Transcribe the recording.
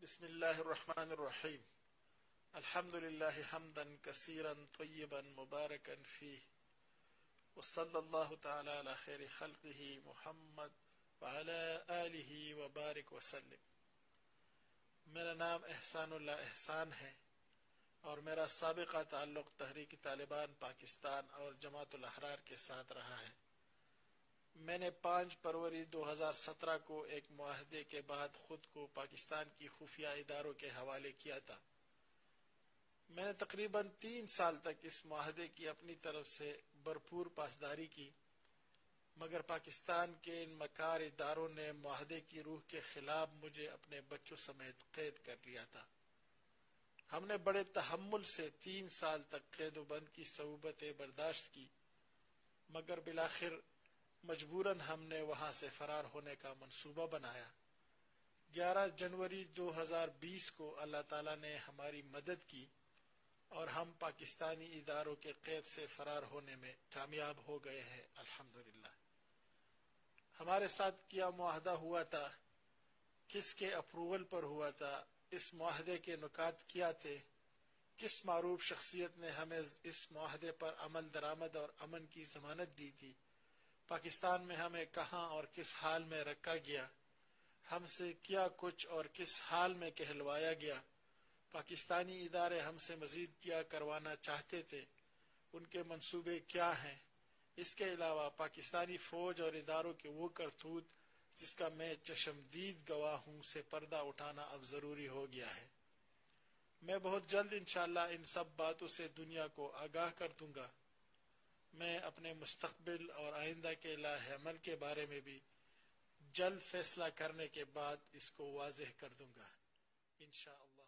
بسم الله الرحمن الرحيم. الحمد لله حمدا كثيرا طيبا مباركا فيه، وصلى الله تعالى على خير خلقه محمد وعلى آله وبارك وسلم. میرا نام احسان اللہ احسان ہے اور میرا سابقہ تعلق تحریک طالبان پاکستان اور جماعت الاحرار کے ساتھ رہا ہے۔ میں نے 5 فروری 2017 کو ایک معاہدے کے بعد خود کو پاکستان کی خفیہ اداروں کے حوالے کیا تھا۔ میں نے تقریباً 3 سال تک اس معاہدے کی اپنی طرف سے بھرپور پاسداری کی، مگر پاکستان کے ان مکار اداروں نے معاہدے کی روح کے خلاف مجھے اپنے بچوں سمیت قید کر لیا تھا۔ ہم نے بڑے تحمل سے 3 سال تک قید و بند کی صعوبتیں برداشت کی، مگر بالآخر مجبوراً ہم نے وہاں سے فرار ہونے کا منصوبہ بنایا۔ 11 جنوری 2020 کو اللہ تعالیٰ نے ہماری مدد کی اور ہم پاکستانی اداروں کے قید سے فرار ہونے میں کامیاب ہو گئے ہیں، الحمدللہ۔ ہمارے ساتھ کیا معاہدہ ہوا تھا، کس کے اپروول پر ہوا تھا، اس معاہدے کے نکات کیا تھے، کس معروف شخصیت نے ہمیں اس معاہدے پر عمل درآمد اور امن کی ضمانت دی تھی، پاکستان میں ہمیں کہاں اور کس حال میں رکھا گیا، ہم سے کیا کچھ اور کس حال میں کہلوایا گیا، پاکستانی ادارے ہم سے مزید کیا کروانا چاہتے تھے، ان کے منصوبے کیا ہیں۔ اس کے علاوہ پاکستانی فوج اور اداروں کے وہ کرتوت جس کا میں چشمدید گواہ ہوں سے پردہ اٹھانا اب ضروری ہو گیا ہے۔ میں بہت جلد انشاءاللہ ان سب باتوں سے دنیا کو آگاہ کر دوں گا۔ میں اپنے مستقبل اور آئندہ کے لاہ عمل کے بارے میں بھی جلد فیصلہ کرنے کے بعد اس کو واضح کر دوں گا انشاءاللہ۔